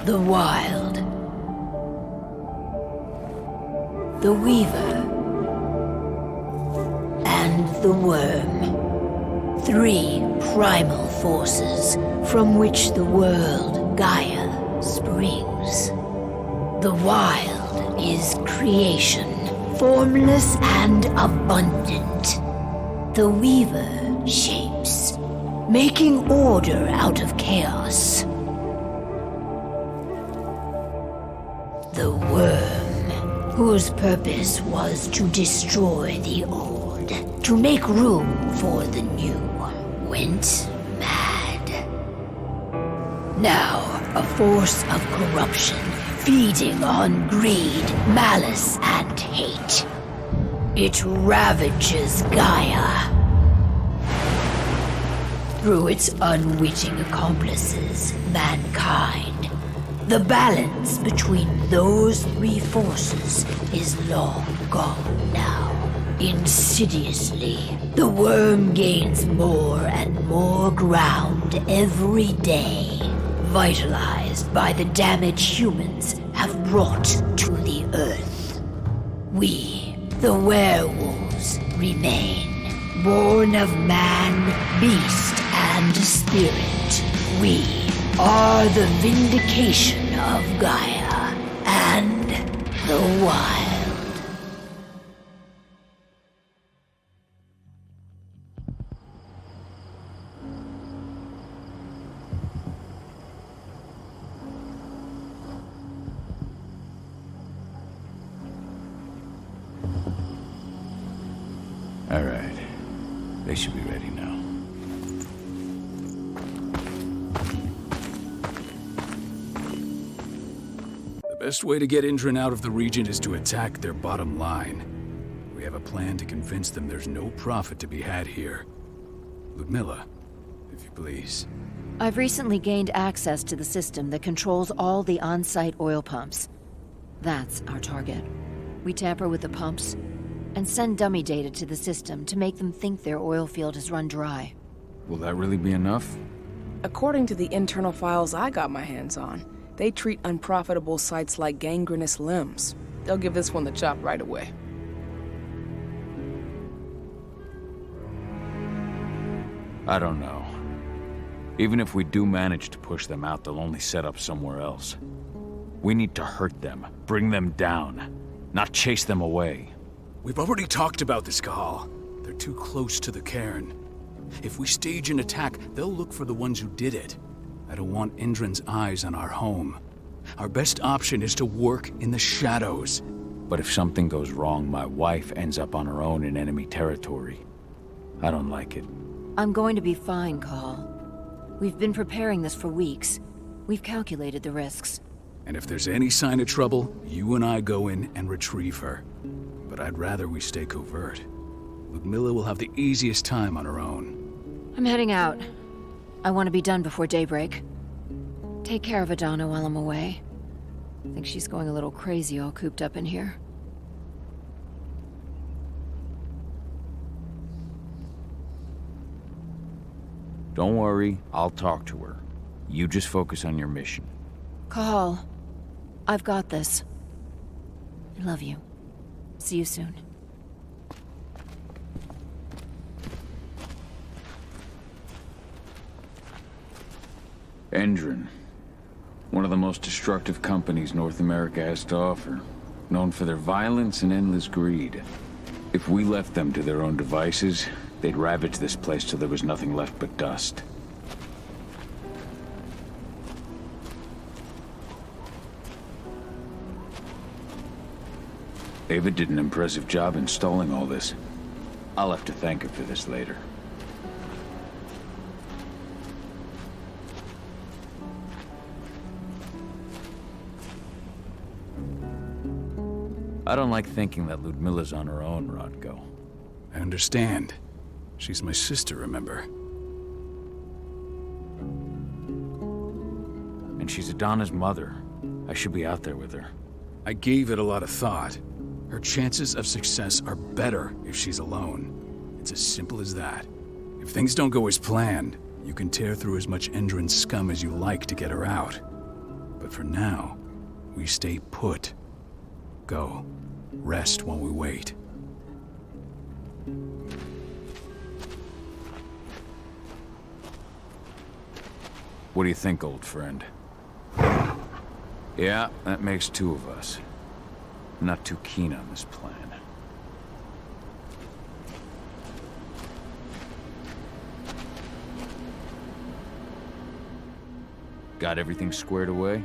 The Wild. The Weaver. And the Worm. 3 primal forces from which the world, Gaia, springs. The Wild is creation, formless and abundant. The Weaver shapes, making order out of chaos. The Worm, whose purpose was to destroy the old, to make room for the new, went mad. Now, a force of corruption, feeding on greed, malice, and hate. It ravages Gaia. Through its unwitting accomplices, mankind, the balance between those 3 forces is long gone now. Insidiously, the Worm gains more and more ground every day, vitalized by the damage humans have brought to the Earth. We, the werewolves, remain, born of man, beast, and spirit. We are the vindication of Gaia and the Wild. All right. They should be ready now. The best way to get Indran out of the region is to attack their bottom line. We have a plan to convince them there's no profit to be had here. Ludmilla, if you please. I've recently gained access to the system that controls all the on-site oil pumps. That's our target. We tamper with the pumps and send dummy data to the system to make them think their oil field has run dry. Will that really be enough? According to the internal files I got my hands on, they treat unprofitable sites like gangrenous limbs. They'll give this one the chop right away. I don't know. Even if we do manage to push them out, they'll only set up somewhere else. We need to hurt them, bring them down, not chase them away. We've already talked about this, Kahal. They're too close to the cairn. If we stage an attack, they'll look for the ones who did it. I don't want Indran's eyes on our home. Our best option is to work in the shadows. But if something goes wrong, my wife ends up on her own in enemy territory. I don't like it. I'm going to be fine, Call. We've been preparing this for weeks. We've calculated the risks. And if there's any sign of trouble, you and I go in and retrieve her. But I'd rather we stay covert. Ludmilla will have the easiest time on her own. I'm heading out. I want to be done before daybreak. Take care of Adana while I'm away. I think she's going a little crazy all cooped up in here. Don't worry, I'll talk to her. You just focus on your mission. Call. I've got this. I love you. See you soon. Indran. One of the most destructive companies North America has to offer. Known for their violence and endless greed. If we left them to their own devices, they'd ravage this place till there was nothing left but dust. Ava did an impressive job installing all this. I'll have to thank her for this later. I don't like thinking that Ludmilla's on her own, Rodko. I understand. She's my sister, remember? And she's Adana's mother. I should be out there with her. I gave it a lot of thought. Her chances of success are better if she's alone. It's as simple as that. If things don't go as planned, you can tear through as much Indran scum as you like to get her out. But for now, we stay put. Go. Rest while we wait. What do you think, old friend? Yeah, that makes two of us. Not too keen on this plan. Got everything squared away?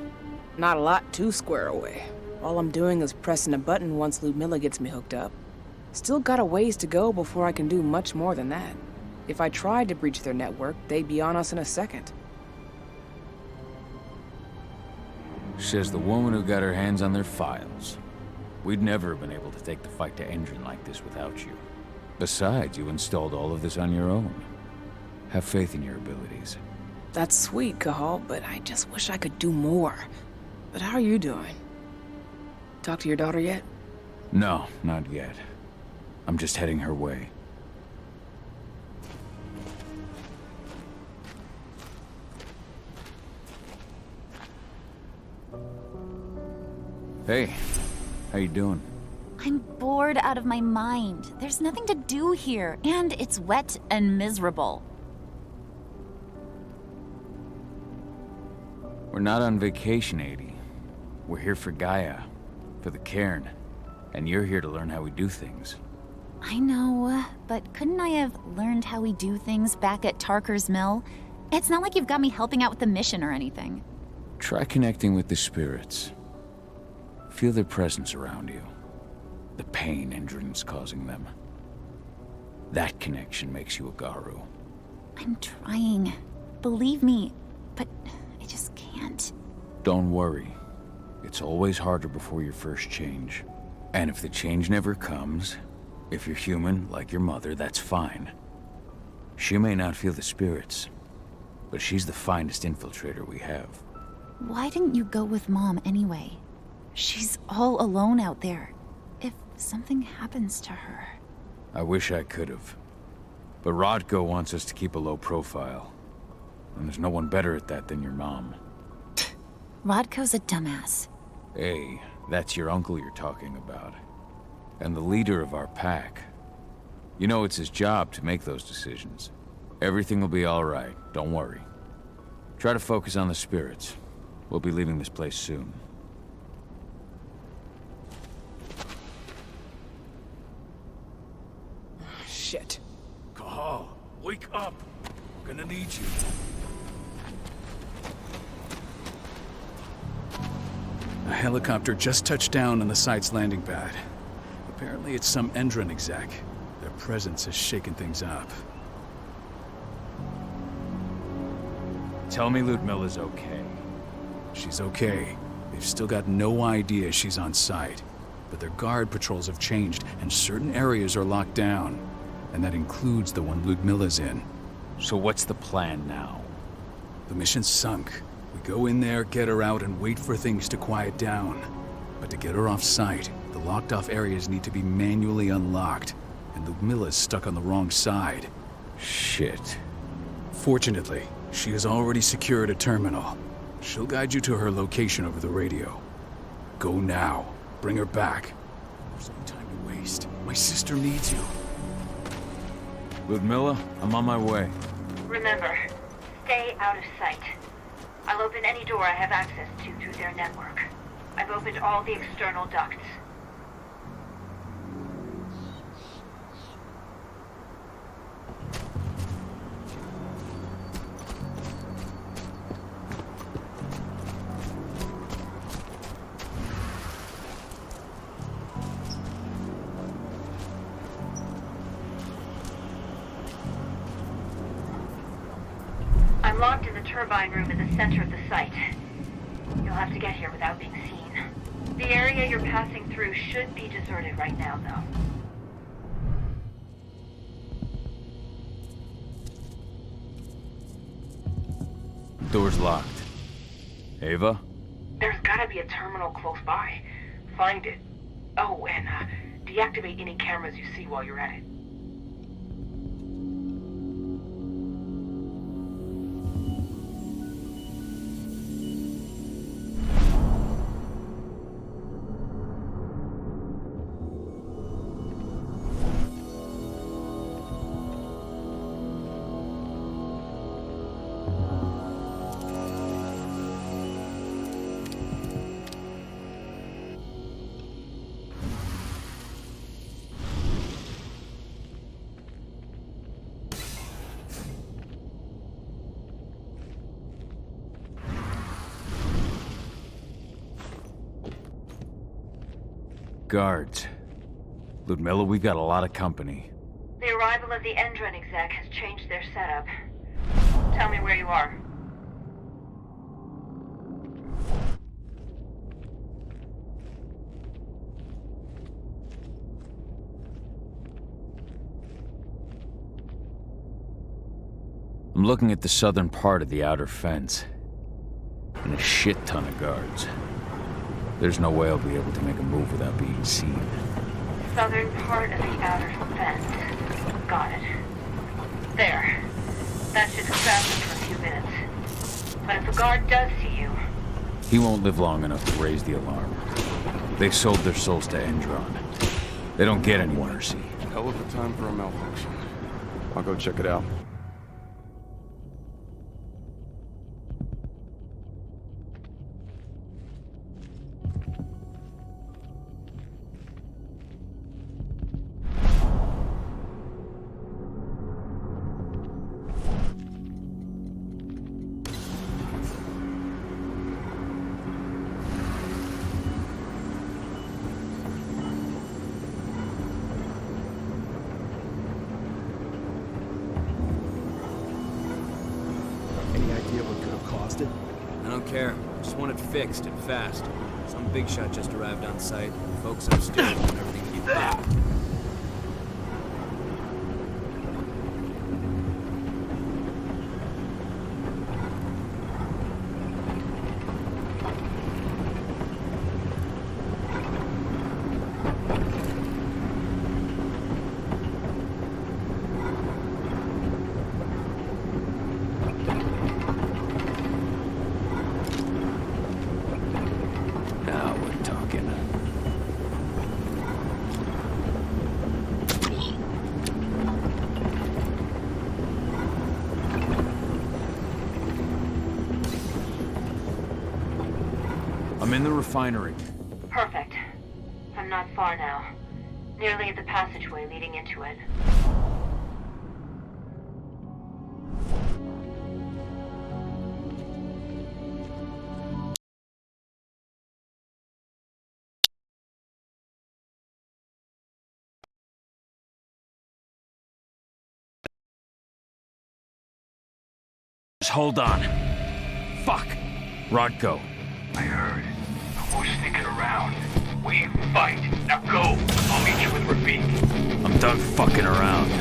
Not a lot to square away. All I'm doing is pressing a button once Ludmilla gets me hooked up. Still got a ways to go before I can do much more than that. If I tried to breach their network, they'd be on us in a second. Says the woman who got her hands on their files. We'd never have been able to take the fight to Endron like this without you. Besides, you installed all of this on your own. Have faith in your abilities. That's sweet, Cahal, but I just wish I could do more. But how are you doing? Talk to your daughter yet? No, not yet. I'm just heading her way. Hey, how you doing? I'm bored out of my mind. There's nothing to do here, and it's wet and miserable. We're not on vacation, Adi. We're here for Gaia, for the cairn, and you're here to learn how we do things. I know, but couldn't I have learned how we do things back at Tarker's Mill? It's not like you've got me helping out with the mission or anything. Try connecting with the spirits. Feel their presence around you. The pain Endron's causing them. That connection makes you a Garu. I'm trying. Believe me, but I just can't. Don't worry. It's always harder before your first change. And if the change never comes, if you're human, like your mother, that's fine. She may not feel the spirits, but she's the finest infiltrator we have. Why didn't you go with Mom anyway? She's all alone out there. If something happens to her... I wish I could have. But Rodko wants us to keep a low profile. And there's no one better at that than your mom. Rodko's a dumbass. Hey, that's your uncle you're talking about. And the leader of our pack. You know it's his job to make those decisions. Everything will be all right, don't worry. Try to focus on the spirits. We'll be leaving this place soon. Shit. Cahal, wake up! We're gonna need you. A helicopter just touched down on the site's landing pad. Apparently it's some Endron exec. Their presence has shaken things up. Tell me Ludmilla's okay. She's okay. They've still got no idea she's on site. But their guard patrols have changed, and certain areas are locked down. And that includes the one Ludmilla's in. So what's the plan now? The mission's sunk. We go in there, get her out, and wait for things to quiet down. But to get her off site, the locked-off areas need to be manually unlocked. And Ludmilla's stuck on the wrong side. Shit. Fortunately, she has already secured a terminal. She'll guide you to her location over the radio. Go now. Bring her back. There's no time to waste. My sister needs you. Ludmilla, I'm on my way. Remember, stay out of sight. I'll open any door I have access to through their network. I've opened all the external ducts. I'm locked in the turbine room in the center of the site. You'll have to get here without being seen. The area you're passing through should be deserted right now, though. Door's locked. Ava? There's gotta be a terminal close by. Find it. Oh, and deactivate any cameras you see while you're at it. guards. Ludmilla, we've got a lot of company. The arrival of the Endron exec has changed their setup. Tell me where you are. I'm looking at the southern part of the outer fence. And a shit ton of guards. There's no way I'll be able to make a move without being seen. Southern part of the outer fence. Got it. There. That should distract them for a few minutes. But if a guard does see you... He won't live long enough to raise the alarm. They sold their souls to Endron. They don't get any mercy. Hell of a time for a malfunction. I'll go check it out. I don't care. Just want it fixed and fast. Some big shot just arrived on site. Folks upstairs want everything to be fixed. I'm in the refinery. Perfect. I'm not far now. Nearly at the passageway leading into it. Just hold on. Fuck! Rodko. I heard. Who's sneaking around? We fight. Now go. I'll meet you with Rafik. I'm done fucking around.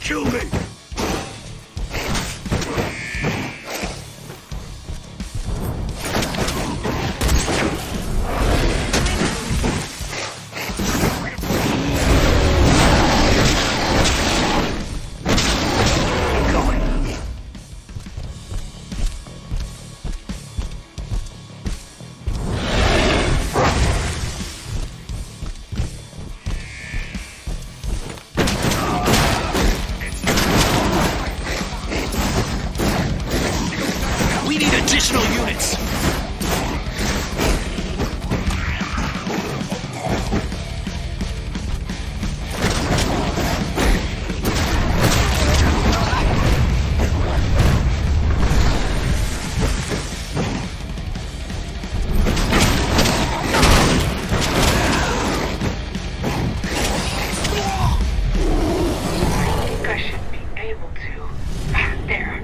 kill me! Additional units! I should be able to. There.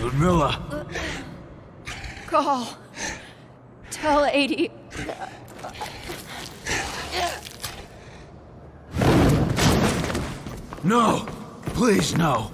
Ludmilla! Call. Tell 80. No! Please, no!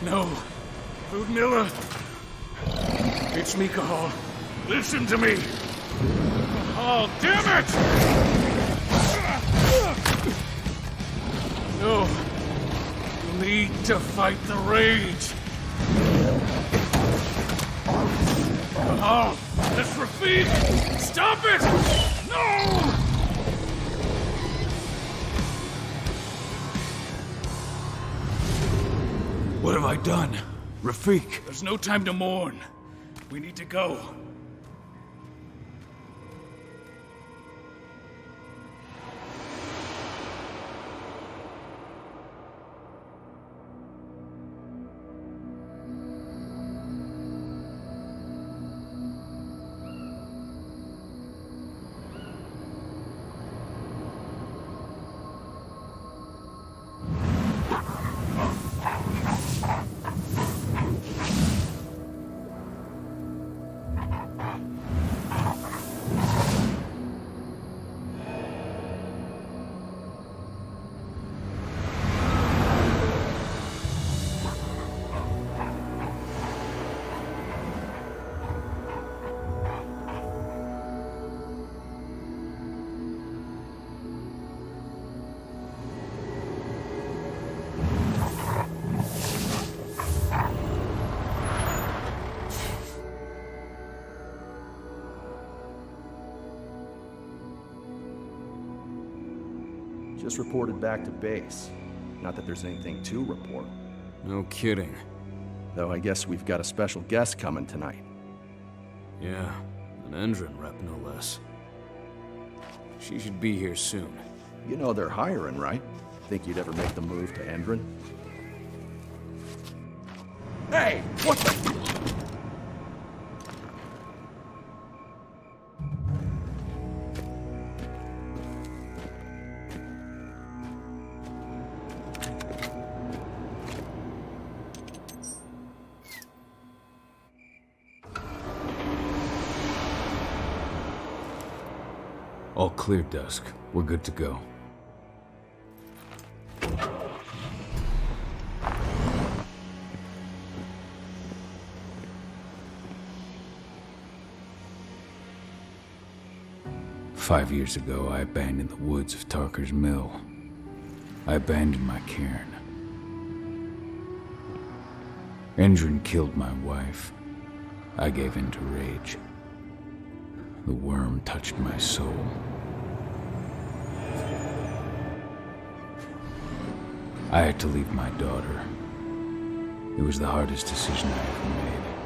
No. Ludmilla. It's me, Cahal. Listen to me. Cahal, damn it! No. You need to fight the rage. Cahal, that's Rafik! Stop it! No! What have I done? Rafik, there's no time to mourn. We need to go. Just reported back to base. Not that there's anything to report. No kidding. Though I guess we've got a special guest coming tonight. Yeah, an Endron rep no less. She should be here soon. You know they're hiring, right? Think you'd ever make the move to Endron? Hey! What the... All clear, Dusk. We're good to go. "5 years ago, I abandoned the woods of Tarker's Mill. I abandoned my cairn. Endron killed my wife. I gave in to rage. The worm touched my soul. I had to leave my daughter. It was the hardest decision I ever made.